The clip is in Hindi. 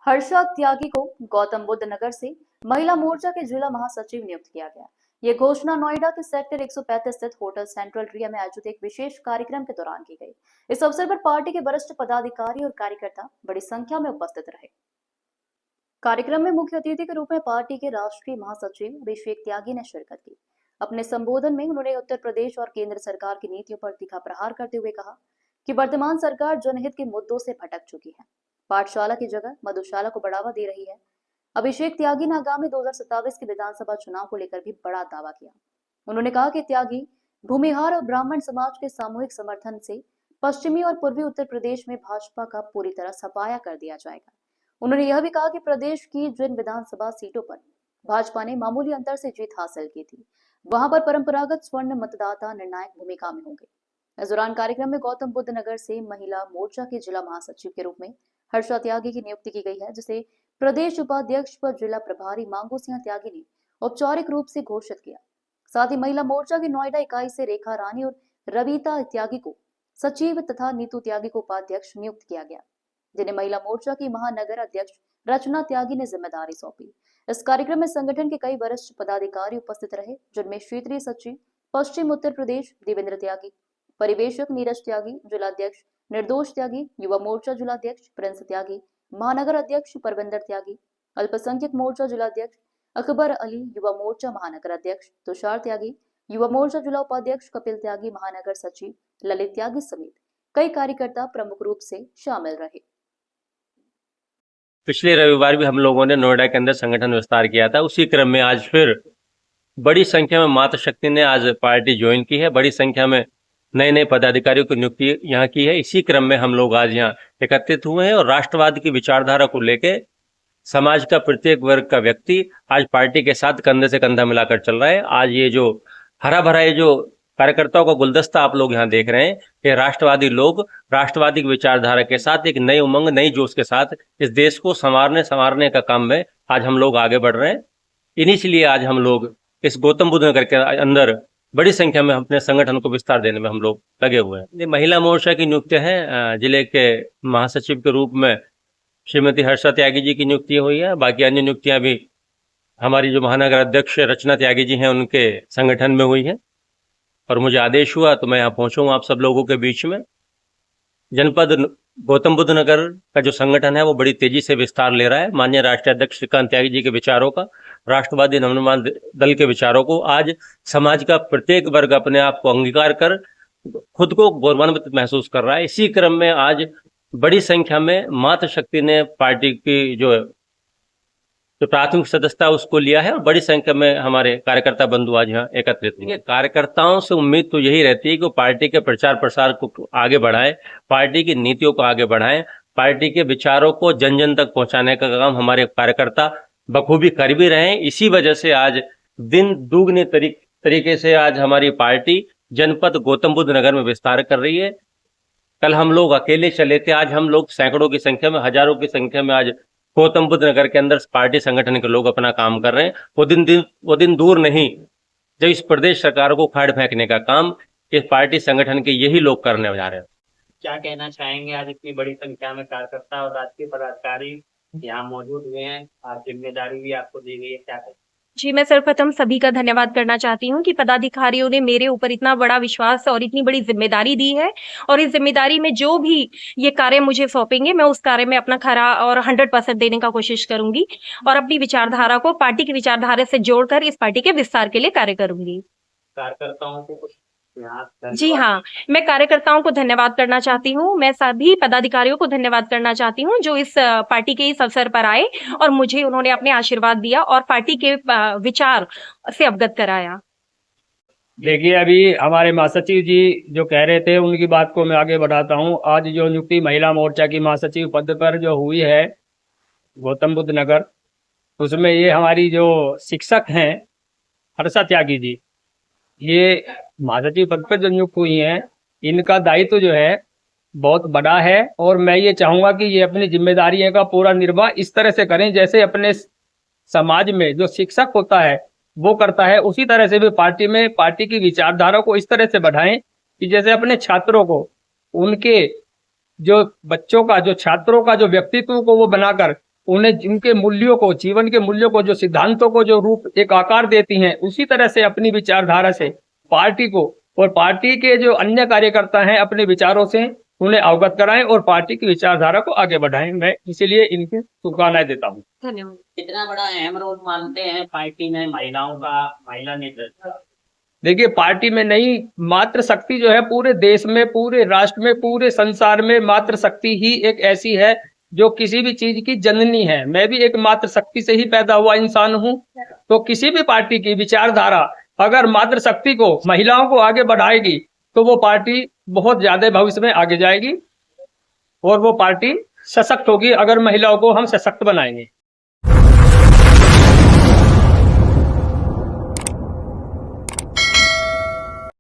हर्षा त्यागी को गौतम बुद्ध नगर से महिला मोर्चा के जिला महासचिव नियुक्त किया गया। ये घोषणा नोएडा के सेक्टर 135 स्थित होटल सेंट्रल रिया में आयोजित एक विशेष कार्यक्रम के दौरान की गई। इस अवसर पर पार्टी के वरिष्ठ पदाधिकारी और कार्यकर्ता बड़ी संख्या में उपस्थित रहे। कार्यक्रम में मुख्य अतिथि के रूप में पार्टी के राष्ट्रीय महासचिव अभिषेक त्यागी ने शिरकत की। अपने संबोधन में उन्होंने उत्तर प्रदेश और केंद्र सरकार की नीतियों पर तीखा प्रहार करते हुए कहा कि वर्तमान सरकार जनहित के मुद्दों से भटक चुकी है, पाठशाला की जगह मधुशाला को बढ़ावा दे रही है। अभिषेक त्यागी ने आगामी 2027 के विधानसभा चुनाव को लेकर भी बड़ा दावा किया। उन्होंने कहा कि त्यागी भूमिहार और ब्राह्मण समाज के सामूहिक समर्थन से पश्चिमी और पूर्वी उत्तर प्रदेश में भाजपा का पूरी तरह सफाया कर दिया जाएगा। उन्होंने यह भी कहा कि प्रदेश की जिन विधानसभा सीटों पर भाजपा ने मामूली अंतर से जीत हासिल की थी, वहां पर परंपरागत स्वर्ण मतदाता निर्णायक भूमिका में होंगे। इस दौरान कार्यक्रम में गौतम बुद्ध नगर से महिला मोर्चा के जिला महासचिव के रूप में हर्षा त्यागी की नियुक्ति की गई है, जिसे प्रदेश उपाध्यक्ष व जिला प्रभारी मांगू सिंह त्यागी ने औपचारिक रूप से घोषित किया। साथ ही महिला मोर्चा की नोएडा इकाई से रेखा रानी और रविता त्यागी को सचिव तथा नीतू त्यागी को उपाध्यक्ष नियुक्त किया गया, जिन्हें महिला मोर्चा की महानगर अध्यक्ष रचना त्यागी ने जिम्मेदारी सौंपी। इस कार्यक्रम में संगठन के कई वरिष्ठ पदाधिकारी उपस्थित रहे, जिनमें क्षेत्रीय सचिव पश्चिम उत्तर प्रदेश देवेंद्र त्यागी, परिवेशक नीरज त्यागी, जिलाध्यक्ष निर्दोष त्यागी, युवा मोर्चा जिलाध्यक्ष प्रिंस त्यागी, महानगर अध्यक्ष परविंदर त्यागी, अल्पसंख्यक मोर्चा जिलाध्यक्ष अकबर अली, युवा मोर्चा महानगर अध्यक्ष तुषार त्यागी, युवा मोर्चा जिला उपाध्यक्ष कपिल त्यागी, महानगर सचिव ललित त्यागी समेत कई कार्यकर्ता प्रमुख रूप से शामिल रहे। पिछले रविवार भी हम लोगों ने नोएडा के अंदर संगठन विस्तार किया था। उसी क्रम में आज फिर बड़ी संख्या में मातृ शक्ति ने आज पार्टी ज्वाइन की है। बड़ी संख्या में नए नए पदाधिकारियों की नियुक्ति यहाँ की है। इसी क्रम में हम लोग आज यहाँ एकत्रित हुए हैं और राष्ट्रवाद की विचारधारा को लेके समाज का प्रत्येक वर्ग का व्यक्ति आज पार्टी के साथ कंधे से कंधा मिलाकर चल रहा है। आज ये जो हरा भरा ये जो कार्यकर्ताओं का गुलदस्ता आप लोग यहाँ देख रहे हैं, ये राष्ट्रवादी लोग राष्ट्रवादी विचारधारा के साथ एक नई उमंग नई जोश के साथ इस देश को संवारने का काम में आज हम लोग आगे बढ़ रहे हैं। इन्हीं के लिए आज हम लोग इस गौतम बुद्ध नगर के अंदर बड़ी संख्या में अपने संगठन को विस्तार देने में हम लोग लगे हुए हैं। ये महिला मोर्चा की नियुक्तियां हैं। जिले के महासचिव के रूप में श्रीमती हर्षा त्यागी जी की नियुक्ति हुई है। बाकी अन्य नियुक्तियां भी हमारी जो महानगर अध्यक्ष रचना त्यागी जी हैं उनके संगठन में हुई है और मुझे आदेश हुआ तो मैं यहाँ पहुंचूंगा आप सब लोगों के बीच में। जनपद गौतम बुद्ध नगर का जो संगठन है वो बड़ी तेजी से विस्तार ले रहा है। माननीय राष्ट्रीय अध्यक्ष श्रीकांत त्यागी जी के विचारों का, राष्ट्रवादी नवनिर्माण दल के विचारों को आज समाज का प्रत्येक वर्ग अपने आप को अंगीकार कर खुद को गौरवान्वित महसूस कर रहा है। इसी क्रम में आज बड़ी संख्या में मातृ शक्ति ने पार्टी की जो प्राथमिक सदस्यता उसको लिया है और बड़ी संख्या में हमारे कार्यकर्ता बंधु आज यहाँ एकत्रित हुए। कार्यकर्ताओं से उम्मीद तो यही रहती है कि पार्टी के प्रचार प्रसार को आगे बढ़ाएं, पार्टी की नीतियों को आगे बढ़ाएं, पार्टी के विचारों को जन जन तक पहुंचाने का काम हमारे कार्यकर्ता बखूबी कर भी रहे हैं। इसी वजह से आज दिन दुगने तरीके से आज हमारी पार्टी जनपद गौतम बुद्ध नगर में विस्तार कर रही है। कल हम लोग अकेले चले थे, आज हम लोग सैकड़ों की संख्या में, हजारों की संख्या में आज गौतम बुद्ध नगर के अंदर पार्टी संगठन के लोग अपना काम कर रहे हैं। वो दिन दूर नहीं जब इस प्रदेश सरकार को उखाड़ फेंकने का काम इस पार्टी संगठन के यही लोग करने जा रहे हैं। क्या कहना चाहेंगे, आज इतनी बड़ी संख्या में कार्यकर्ता और राजकीय पदाधिकारी यहाँ मौजूद हुए हैं, आज जिम्मेदारी भी आपको दी गई है, क्या कहें? जी, मैं सर्वप्रथम सभी का धन्यवाद करना चाहती हूँ कि पदाधिकारियों ने मेरे ऊपर इतना बड़ा विश्वास और इतनी बड़ी जिम्मेदारी दी है और इस जिम्मेदारी में जो भी ये कार्य मुझे सौंपेंगे मैं उस कार्य में अपना खरा और 100% देने का कोशिश करूंगी और अपनी विचारधारा को पार्टी की विचारधारा से जोड़कर इस पार्टी के विस्तार के लिए कार्य करूंगी। कार्यकर्ताओं को कुछ जी हाँ, मैं कार्यकर्ताओं को धन्यवाद करना चाहती हूँ। मैं सभी पदाधिकारियों को धन्यवाद करना चाहती हूँ जो इस पार्टी के इस अवसर पर आए और मुझे उन्होंने अपने आशीर्वाद दिया और पार्टी के विचार से अवगत कराया। देखिए, अभी हमारे महासचिव जी जो कह रहे थे उनकी बात को मैं आगे बढ़ाता हूँ। आज जो नियुक्ति महिला मोर्चा की महासचिव पद पर जो हुई है गौतम बुद्ध नगर, उसमें ये हमारी जो शिक्षक हैं हर्षा त्यागी जी, ये महासचिव पद पर जो नियुक्त हुई हैं, इनका दायित्व जो है बहुत बड़ा है और मैं ये चाहूँगा कि ये अपनी जिम्मेदारियों का पूरा निर्वाह इस तरह से करें जैसे अपने समाज में जो शिक्षक होता है वो करता है, उसी तरह से भी पार्टी में पार्टी की विचारधारा को इस तरह से बढ़ाएं कि जैसे अपने छात्रों को, उनके जो बच्चों का, जो छात्रों का जो व्यक्तित्व को वो बनाकर उन्हें जिनके मूल्यों को, जीवन के मूल्यों को, जो सिद्धांतों को जो रूप एक आकार देती हैं, उसी तरह से अपनी विचारधारा से पार्टी को और पार्टी के जो अन्य कार्यकर्ता हैं अपने विचारों से उन्हें अवगत कराएं और पार्टी की विचारधारा को आगे बढ़ाएं। मैं इसीलिए इनकी शुभकामनाएं देता हूं। धन्यवाद। कितना बड़ा अहम रोल मानते हैं पार्टी में महिलाओं का, महिला नेतृत्व? देखिए, पार्टी में नहीं, मातृ शक्ति जो है पूरे देश में, पूरे राष्ट्र में, पूरे संसार में मातृ शक्ति ही एक ऐसी है जो किसी भी चीज की जननी है। मैं भी एक मातृ शक्ति से ही पैदा हुआ इंसान हूं। तो किसी भी पार्टी की विचारधारा अगर मातृ शक्ति को, महिलाओं को आगे बढ़ाएगी तो वो पार्टी बहुत ज्यादा भविष्य में आगे जाएगी और वो पार्टी सशक्त होगी अगर महिलाओं को हम सशक्त बनाएंगे।